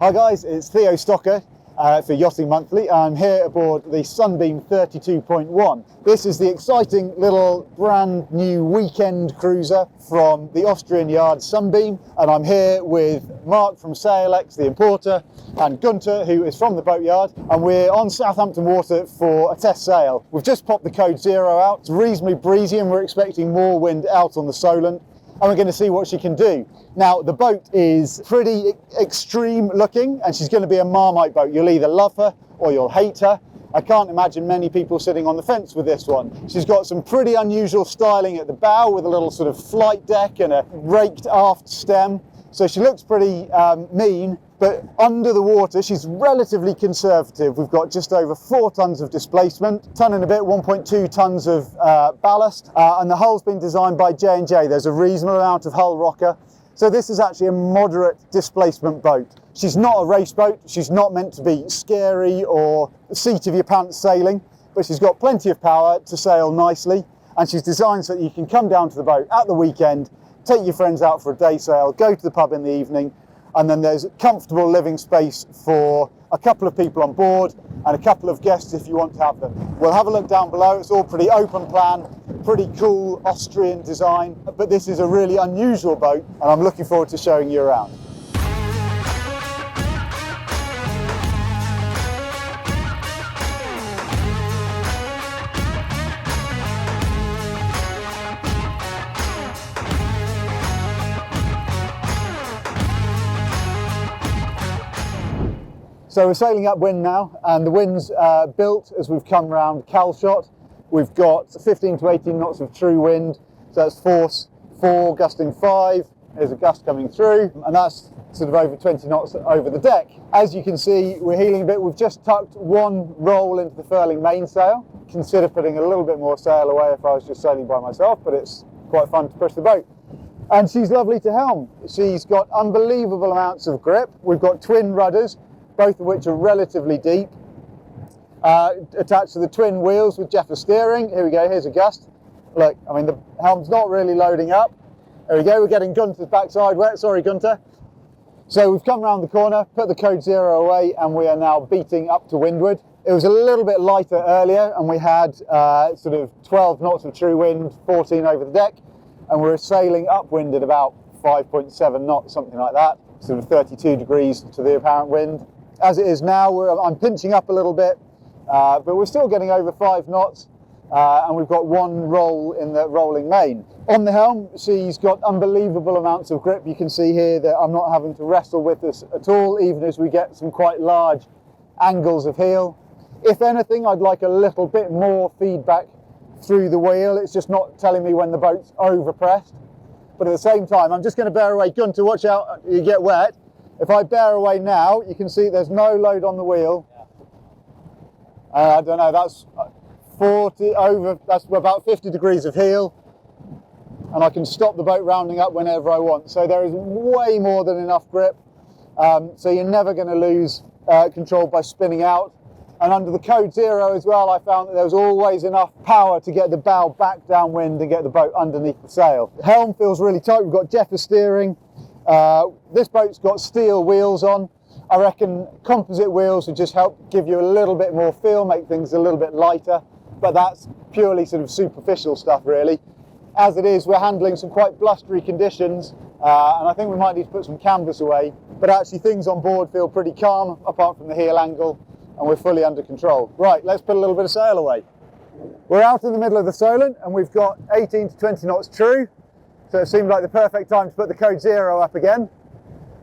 Hi guys, it's Theo Stocker for Yachting Monthly. I'm here aboard the Sunbeam 32.1. This is the exciting little brand new weekend cruiser from the Austrian yard Sunbeam, and I'm here with Mark from SailX, the importer, and Gunter, who is from the boatyard, and we're on Southampton water for a test sail. We've just popped the code 0 out. It's reasonably breezy and we're expecting more wind out on the Solent, and we're going to see what she can do. Now, the boat is pretty extreme looking, and she's going to be a Marmite boat. You'll either love her or you'll hate her. I can't imagine many people sitting on the fence with this one. She's got some pretty unusual styling at the bow with a little sort of flight deck and a raked aft stem. So she looks pretty mean, but under the water, she's relatively conservative. We've got just over 4 tons of displacement, ton and a bit, 1.2 tons of ballast, and the hull's been designed by J&J. There's a reasonable amount of hull rocker. So this is actually a moderate displacement boat. She's not a race boat. She's not meant to be scary or seat of your pants sailing, but she's got plenty of power to sail nicely. And she's designed so that you can come down to the boat at the weekend, take your friends out for a day sail, go to the pub in the evening, and then there's comfortable living space for a couple of people on board and a couple of guests if you want to have them. We'll have a look down below. It's all pretty open plan, pretty cool Austrian design, but this is a really unusual boat and I'm looking forward to showing you around. So we're sailing upwind now, and the wind's built as we've come round Calshot. We've got 15 to 18 knots of true wind, so that's force 4, gusting 5. There's a gust coming through, and that's sort of over 20 knots over the deck. As you can see, we're heeling a bit. We've just tucked one roll into the furling mainsail. Consider putting a little bit more sail away if I was just sailing by myself, but it's quite fun to push the boat. And she's lovely to helm. She's got unbelievable amounts of grip. We've got twin rudders, both of which are relatively deep, attached to the twin wheels with Jeffer steering. Here we go, here's a gust. Look, I mean, the helm's not really loading up. There we go, we're getting Gunter's backside wet. Sorry, Gunter. So we've come around the corner, put the code 0 away, and we are now beating up to windward. It was a little bit lighter earlier, and we had sort of 12 knots of true wind, 14 over the deck, and we're sailing upwind at about 5.7 knots, something like that, sort of 32 degrees to the apparent wind. As it is now, I'm pinching up a little bit, but we're still getting over 5 knots, and we've got one roll in the rolling main. On the helm, she's got unbelievable amounts of grip. You can see here that I'm not having to wrestle with this at all, even as we get some quite large angles of heel. If anything, I'd like a little bit more feedback through the wheel. It's just not telling me when the boat's overpressed. But at the same time, I'm just going to bear away. Gunter, watch out, you get wet. If I bear away now, you can see there's no load on the wheel. I don't know, that's 40 over, that's about 50 degrees of heel. And I can stop the boat rounding up whenever I want. So there is way more than enough grip. So you're never going to lose control by spinning out. And under the code 0 as well, I found that there was always enough power to get the bow back downwind and get the boat underneath the sail. The helm feels really tight. We've got Jeffer steering. This boat's got steel wheels on. I reckon composite wheels would just help give you a little bit more feel, make things a little bit lighter, but that's purely sort of superficial stuff really. As it is, we're handling some quite blustery conditions, and I think we might need to put some canvas away, but actually things on board feel pretty calm apart from the heel angle, and we're fully under control. Right, let's put a little bit of sail away. We're out in the middle of the Solent, and we've got 18 to 20 knots true. So it seemed like the perfect time to put the code 0 up again.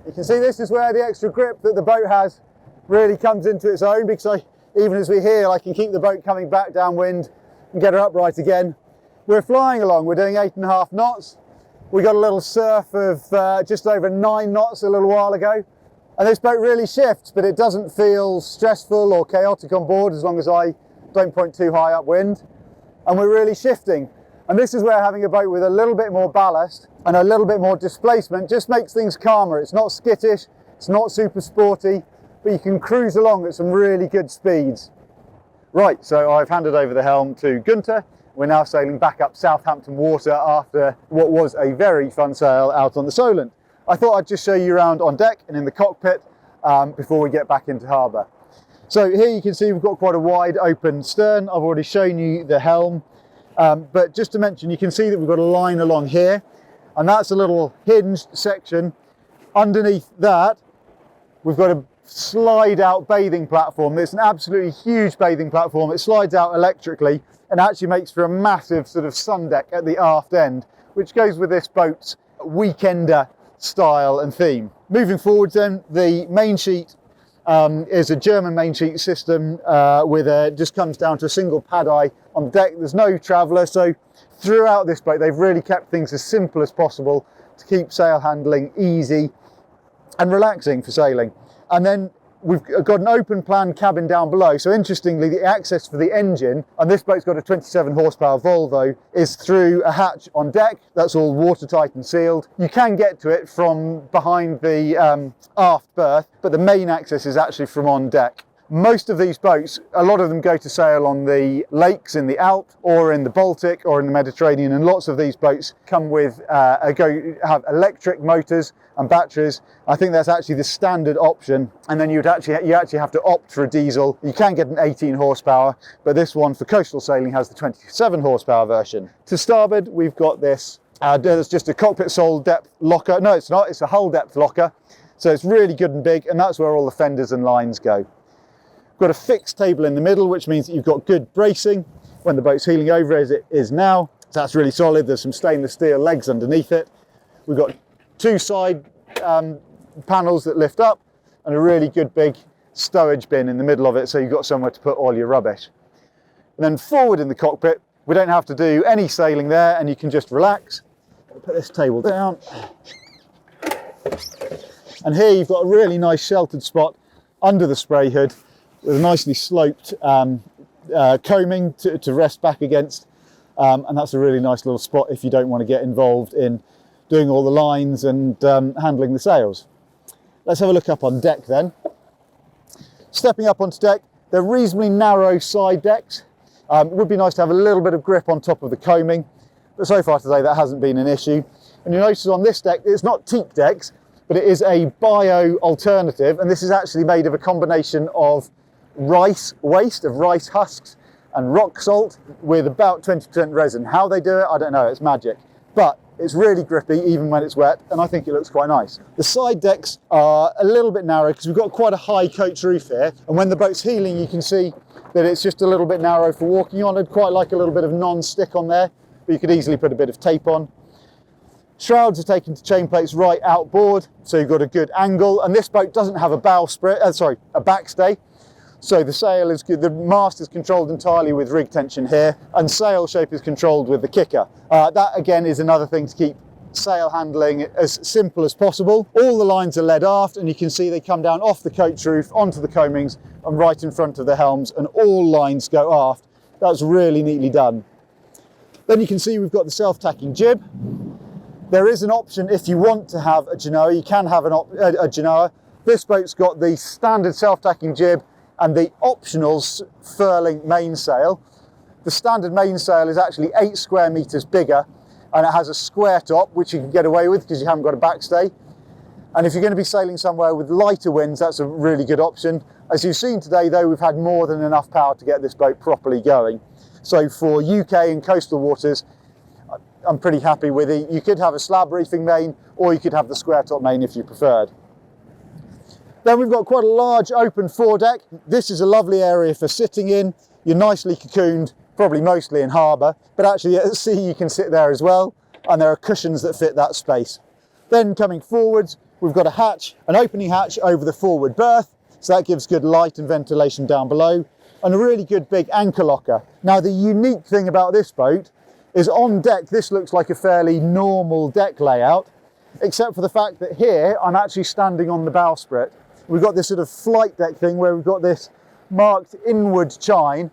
You can see this is where the extra grip that the boat has really comes into its own, because even as we heel, I can keep the boat coming back downwind and get her upright again. We're flying along, we're doing 8.5 knots. We got a little surf of just over 9 knots a little while ago. And this boat really shifts, but it doesn't feel stressful or chaotic on board as long as I don't point too high upwind. And we're really shifting. And this is where having a boat with a little bit more ballast and a little bit more displacement just makes things calmer. It's not skittish, it's not super sporty, but you can cruise along at some really good speeds. Right, so I've handed over the helm to Gunter. We're now sailing back up Southampton water after what was a very fun sail out on the Solent. I thought I'd just show you around on deck and in the cockpit before we get back into harbour. So here you can see we've got quite a wide open stern. I've already shown you the helm, but just to mention, you can see that we've got a line along here, and that's a little hinged section. Underneath that, we've got a slide out bathing platform. It's an absolutely huge bathing platform. It slides out electrically and actually makes for a massive sort of sun deck at the aft end, which goes with this boat's weekender style and theme. Moving forward then, the main sheet is a German main sheet system just comes down to a single pad eye on the deck. There's no traveller, so throughout this boat they've really kept things as simple as possible to keep sail handling easy and relaxing for sailing. And then we've got an open plan cabin down below. So interestingly, the access for the engine, and this boat's got a 27 horsepower Volvo, is through a hatch on deck. That's all watertight and sealed. You can get to it from behind the aft berth, but the main access is actually from on deck. Most of these boats, a lot of them go to sail on the lakes in the Alps or in the Baltic or in the Mediterranean, and lots of these boats come with have electric motors and batteries. I think that's actually the standard option, and then you actually have to opt for a diesel. You can get an 18 horsepower, but this one for coastal sailing has the 27 horsepower version. To starboard, we've got this. There's just a cockpit sole depth locker. No, it's not. It's a hull depth locker, so it's really good and big, and that's where all the fenders and lines go. Got a fixed table in the middle, which means that you've got good bracing when the boat's heeling over as it is now. So that's really solid. There's some stainless steel legs underneath it. We've got two side panels that lift up and a really good big stowage bin in the middle of it, so you've got somewhere to put all your rubbish. And then forward in the cockpit, we don't have to do any sailing there, and you can just relax. Put this table down. And here you've got a really nice sheltered spot under the spray hood, with a nicely sloped coaming to rest back against, and that's a really nice little spot if you don't want to get involved in doing all the lines and handling the sails. Let's have a look up on deck then. Stepping up onto deck, they're reasonably narrow side decks. It would be nice to have a little bit of grip on top of the coaming, but so far today that hasn't been an issue. And you'll notice on this deck, it's not teak decks, but it is a bio alternative, and this is actually made of a combination of rice waste, of rice husks and rock salt with about 20% resin. How they do it, I don't know, it's magic. But it's really grippy even when it's wet, and I think it looks quite nice. The side decks are a little bit narrow because we've got quite a high coach roof here, and when the boat's heeling you can see that it's just a little bit narrow for walking on. I'd quite like a little bit of non-stick on there, but you could easily put a bit of tape on. Shrouds are taken to chain plates right outboard, so you've got a good angle, and this boat doesn't have a a backstay. So the sail is good, the mast is controlled entirely with rig tension here, and sail shape is controlled with the kicker. That again is another thing to keep sail handling as simple as possible. All the lines are led aft, and you can see they come down off the coach roof onto the coamings and right in front of the helms, and all lines go aft. That's really neatly done. Then you can see we've got the self-tacking jib. There is an option if you want to have a genoa, you can have a genoa. This boat's got the standard self-tacking jib and the optional furling mainsail. The standard mainsail is actually 8 square meters bigger, and it has a square top, which you can get away with because you haven't got a backstay. And if you're going to be sailing somewhere with lighter winds, that's a really good option. As you've seen today though, we've had more than enough power to get this boat properly going. So for UK and coastal waters, I'm pretty happy with it. You could have a slab reefing main, or you could have the square top main if you preferred. Then we've got quite a large open foredeck. This is a lovely area for sitting in. You're nicely cocooned, probably mostly in harbour, but actually at sea you can sit there as well, and there are cushions that fit that space. Then coming forwards, we've got a hatch, an opening hatch over the forward berth, so that gives good light and ventilation down below, and a really good big anchor locker. Now the unique thing about this boat is on deck this looks like a fairly normal deck layout, except for the fact that here I'm actually standing on the bowsprit. We've got this sort of flight deck thing where we've got this marked inward chine,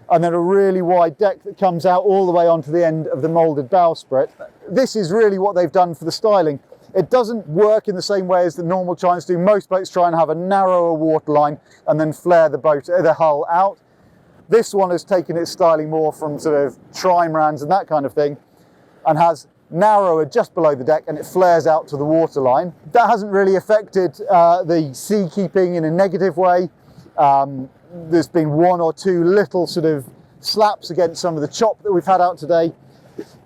and then a really wide deck that comes out all the way onto the end of the moulded bowsprit. This is really what they've done for the styling. It doesn't work in the same way as the normal chines do. Most boats try and have a narrower waterline and then flare the hull out. This one has taken its styling more from sort of trimarans and that kind of thing, and has narrower just below the deck, and it flares out to the waterline. That hasn't really affected the sea keeping in a negative way. There's been one or two little sort of slaps against some of the chop that we've had out today,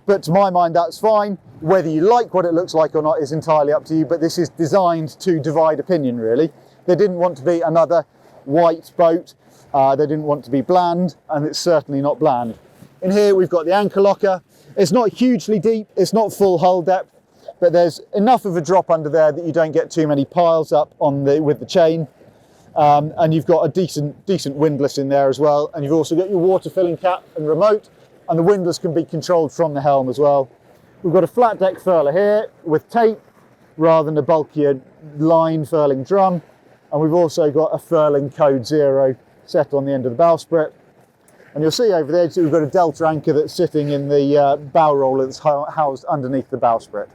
but to my mind that's fine. Whether you like what it looks like or not is entirely up to you, but this is designed to divide opinion, really. They didn't want to be another white boat, they didn't want to be bland, and it's certainly not bland. In here we've got the anchor locker. It's not hugely deep, it's not full hull depth, but there's enough of a drop under there that you don't get too many piles up on with the chain. And you've got a decent windlass in there as well, and you've also got your water filling cap and remote, and the windlass can be controlled from the helm as well. We've got a flat deck furler here with tape rather than a bulkier line furling drum, and we've also got a furling code 0 set on the end of the bowsprit. And you'll see over there we've got a delta anchor that's sitting in the bow roller that's housed underneath the bowsprit.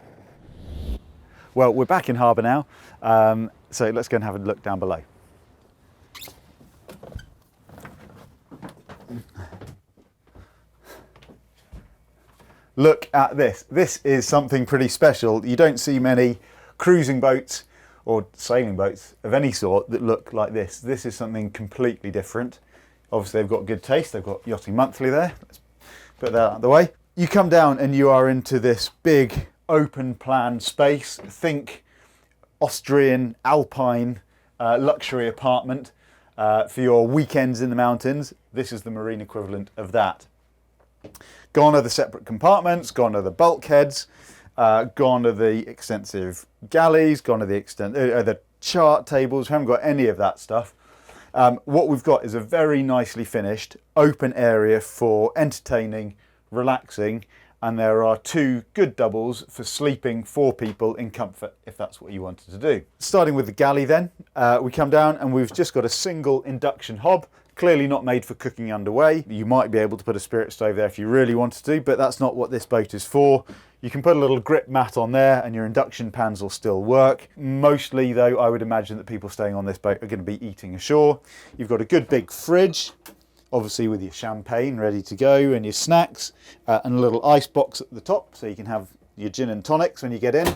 Well, we're back in harbour now, so let's go and have a look down below. Look at this. This is something pretty special. You don't see many cruising boats or sailing boats of any sort that look like this. This is something completely different. Obviously they've got good taste. They've got Yachting Monthly there. Let's put that out of the way. You come down and you are into this big open plan space. Think Austrian alpine luxury apartment for your weekends in the mountains. This is the marine equivalent of that. Gone are the separate compartments, gone are the bulkheads, gone are the extensive galleys, gone are the chart tables. We haven't got any of that stuff. What we've got is a very nicely finished open area for entertaining, relaxing, and there are 2 good doubles for sleeping 4 people in comfort if that's what you wanted to do. Starting with the galley then, we come down and we've just got a single induction hob. Clearly not made for cooking underway. You might be able to put a spirit stove there if you really wanted to, but that's not what this boat is for. You can put a little grip mat on there and your induction pans will still work. Mostly though, I would imagine that people staying on this boat are going to be eating ashore. You've got a good big fridge, obviously with your champagne ready to go and your snacks, and a little ice box at the top so you can have your gin and tonics when you get in.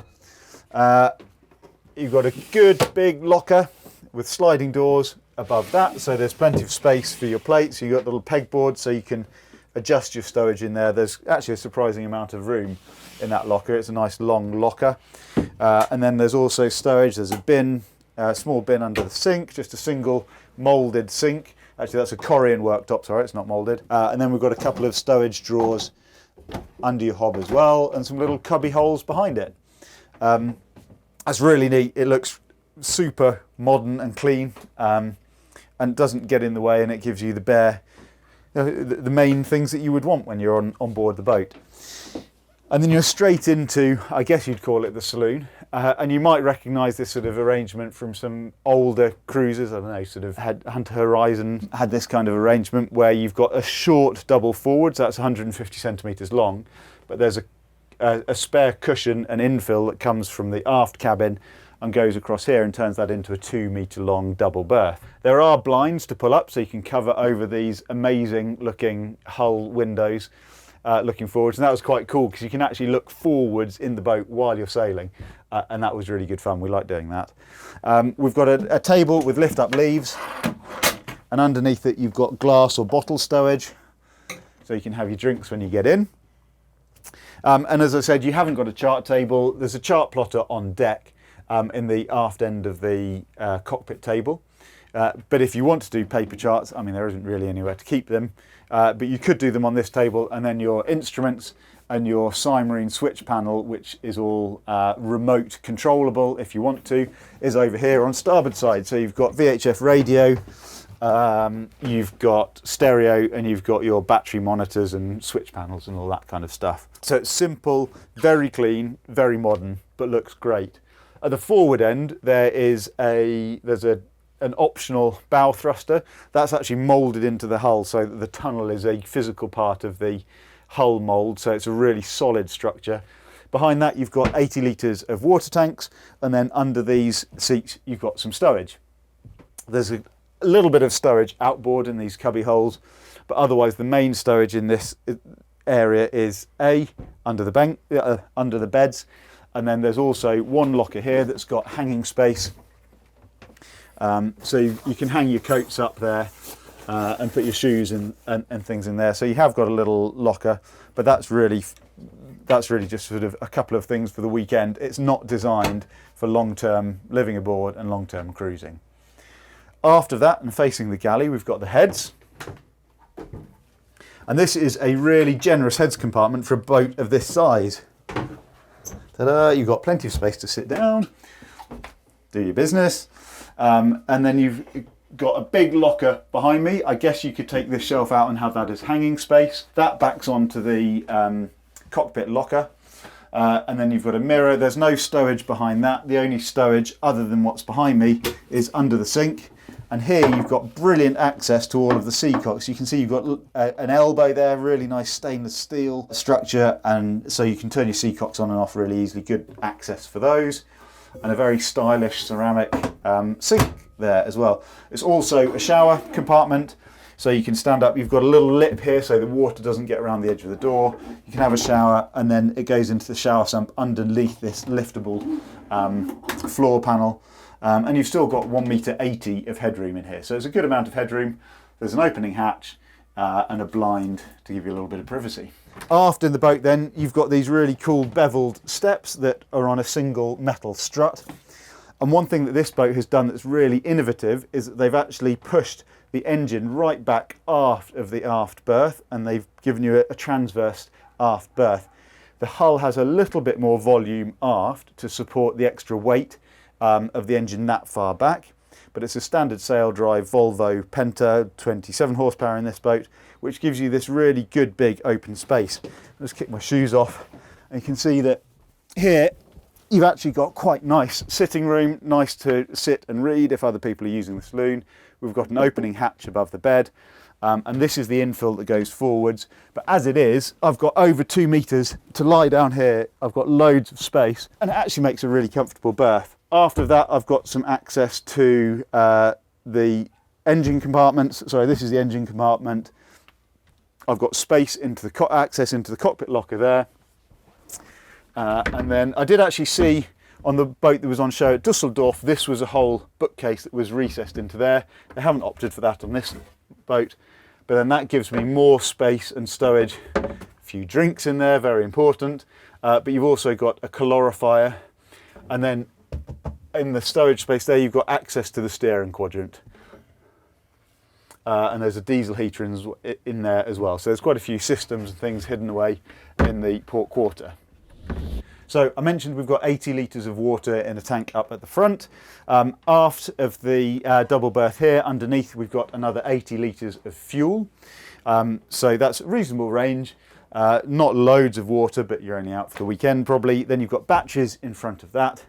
You've got a good big locker with sliding doors above that, so there's plenty of space for your plates. You've got little pegboard so you can adjust your stowage in there. There's actually a surprising amount of room in that locker. It's a nice long locker. And then there's also stowage. There's a bin, a small bin under the sink, just a single moulded sink. Actually that's a Korean worktop, sorry, it's not moulded. And then we've got a couple of stowage drawers under your hob as well, and some little cubby holes behind it. That's really neat. It looks super modern and clean, and doesn't get in the way, and it gives you the main things that you would want when you're on board the boat. And then you're straight into, I guess you'd call it the saloon, and you might recognise this sort of arrangement from some older cruisers. I don't know, sort of Hunter Horizon had this kind of arrangement where you've got a short double forward, so that's 150 centimetres long, but there's a spare cushion and infill that comes from the aft cabin and goes across here and turns that into a 2 metre long double berth. There are blinds to pull up so you can cover over these amazing looking hull windows looking forwards, and that was quite cool because you can actually look forwards in the boat while you're sailing, and that was really good fun. We like doing that. We've got a table with lift up leaves, and underneath it you've got glass or bottle stowage so you can have your drinks when you get in. And as I said, you haven't got a chart table. There's a chart plotter on deck in the aft end of the cockpit table. But if you want to do paper charts, I mean, there isn't really anywhere to keep them, but you could do them on this table, and then your instruments and your Submarine switch panel, which is all remote controllable if you want to, is over here on starboard side. So you've got VHF radio, you've got stereo, and you've got your battery monitors and switch panels and all that kind of stuff. So it's simple, very clean, very modern, but looks great. At the forward end, there's an optional bow thruster. That's actually moulded into the hull so that the tunnel is a physical part of the hull mould, so it's a really solid structure. Behind that you've got 80 litres of water tanks, and then under these seats you've got some stowage. There's a little bit of stowage outboard in these cubby holes, but otherwise the main stowage in this area is under the beds, and then there's also one locker here that's got hanging space. So you can hang your coats up there and put your shoes and things in there. So you have got a little locker, but that's really just sort of a couple of things for the weekend. It's not designed for long-term living aboard and long-term cruising. After that, and facing the galley, we've got the heads. And this is a really generous heads compartment for a boat of this size. Ta-da! You've got plenty of space to sit down, do your business. And then you've got a big locker behind me. I guess you could take this shelf out and have that as hanging space. That backs onto the cockpit locker. And then you've got a mirror. There's no stowage behind that. The only stowage other than what's behind me is under the sink. And here you've got brilliant access to all of the seacocks. You can see you've got an elbow there, really nice stainless steel structure, and so you can turn your seacocks on and off really easily. Good access for those. And a very stylish ceramic sink there as well. It's also a shower compartment, so you can stand up. You've got a little lip here so the water doesn't get around the edge of the door. You can have a shower, and then it goes into the shower sump underneath this liftable floor panel. And you've still got 1.80 m of headroom in here, so it's a good amount of headroom. There's an opening hatch and a blind to give you a little bit of privacy. Aft in the boat then, you've got these really cool beveled steps that are on a single metal strut. And one thing that this boat has done that's really innovative is that they've actually pushed the engine right back aft of the aft berth, and they've given you a transverse aft berth. The hull has a little bit more volume aft to support the extra weight of the engine that far back, but it's a standard sail drive Volvo Penta, 27 horsepower in this boat, which gives you this really good big open space. I'll just kick my shoes off, and you can see that here you've actually got quite nice sitting room, nice to sit and read if other people are using the saloon. We've got an opening hatch above the bed, and this is the infill that goes forwards. But as it is, I've got over 2 meters to lie down here. I've got loads of space, and it actually makes a really comfortable berth. After that, I've got some access to the engine compartments. Sorry, this is the engine compartment. I've got space into the access into the cockpit locker there. And then I did actually see on the boat that was on show at Dusseldorf, this was a whole bookcase that was recessed into there. They haven't opted for that on this boat, but then that gives me more space and stowage. A few drinks in there, very important. But you've also got a calorifier, and then in the stowage space there, you've got access to the steering quadrant. And there's a diesel heater in there as well. So there's quite a few systems and things hidden away in the port quarter. So I mentioned we've got 80 litres of water in a tank up at the front. Aft of the double berth here, underneath we've got another 80 litres of fuel. So that's a reasonable range. Not loads of water, but you're only out for the weekend probably. Then you've got batteries in front of that.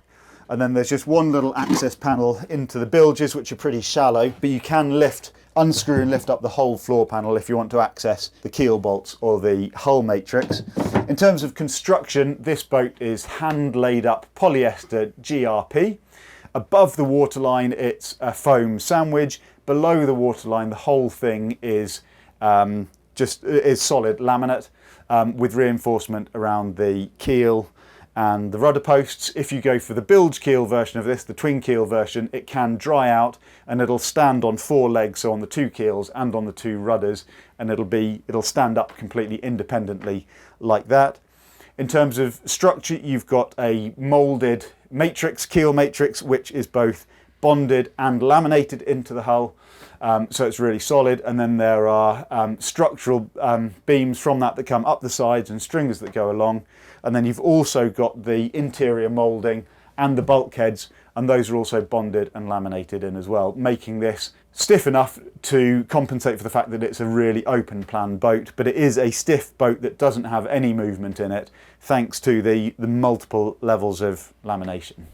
And then there's just one little access panel into the bilges, which are pretty shallow, but you can unscrew and lift up the whole floor panel if you want to access the keel bolts or the hull matrix. In terms of construction, this boat is hand laid up polyester GRP. Above the waterline, it's a foam sandwich. Below the waterline, the whole thing is solid laminate with reinforcement around the keel and the rudder posts. If you go for the bilge keel version of this, the twin keel version, it can dry out and it'll stand on 4 legs, so on the 2 keels and on the 2 rudders, and it'll stand up completely independently like that. In terms of structure, you've got a moulded matrix, keel matrix, which is both bonded and laminated into the hull. So it's really solid, and then there are structural beams from that come up the sides and stringers that go along, and then you've also got the interior moulding and the bulkheads, and those are also bonded and laminated in as well, making this stiff enough to compensate for the fact that it's a really open plan boat, but it is a stiff boat that doesn't have any movement in it thanks to the multiple levels of lamination.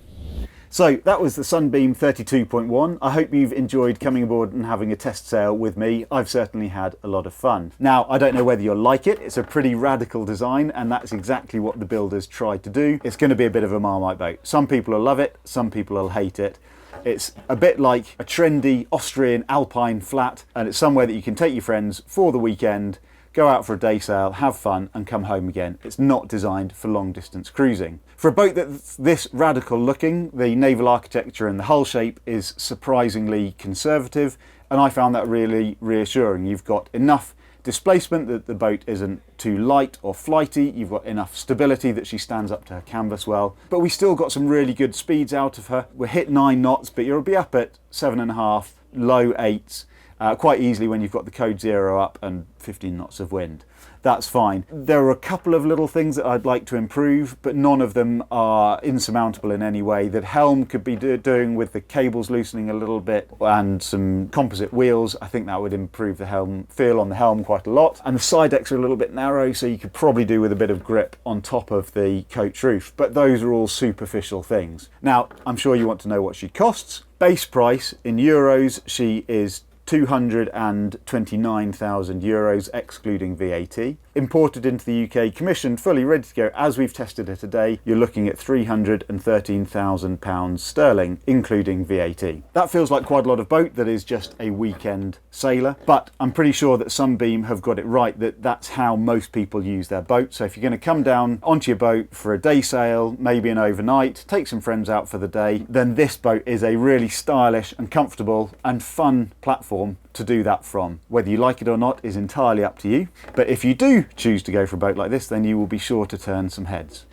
So that was the Sunbeam 32.1. I hope you've enjoyed coming aboard and having a test sail with me. I've certainly had a lot of fun. Now, I don't know whether you'll like it. It's a pretty radical design, and that's exactly what the builders tried to do. It's going to be a bit of a Marmite boat. Some people will love it, some people will hate it. It's a bit like a trendy Austrian alpine flat, and it's somewhere that you can take your friends for the weekend, go out for a day sail, have fun and come home again. It's not designed for long distance cruising. For a boat that's this radical looking, the naval architecture and the hull shape is surprisingly conservative, and I found that really reassuring. You've got enough displacement that the boat isn't too light or flighty, you've got enough stability that she stands up to her canvas well, but we still got some really good speeds out of her. We're hit 9 knots, but you'll be up at 7.5, low 8s, quite easily when you've got the code 0 up and 15 knots of wind. That's fine. There are a couple of little things that I'd like to improve, but none of them are insurmountable in any way. The helm could be doing with the cables loosening a little bit and some composite wheels. I think that would improve the helm feel on the helm quite a lot. And the side decks are a little bit narrow, so you could probably do with a bit of grip on top of the coach roof. But those are all superficial things. Now, I'm sure you want to know what she costs. Base price in euros, she is 229,000 euros excluding VAT. Imported into the UK, commissioned, fully ready to go as we've tested her today, you're looking at £313,000 sterling, including VAT. That feels like quite a lot of boat that is just a weekend sailor, but I'm pretty sure that Sunbeam have got it right that that's how most people use their boat. So if you're going to come down onto your boat for a day sail, maybe an overnight, take some friends out for the day, then this boat is a really stylish and comfortable and fun platform to do that from. Whether you like it or not is entirely up to you, but if you do choose to go for a boat like this, then you will be sure to turn some heads.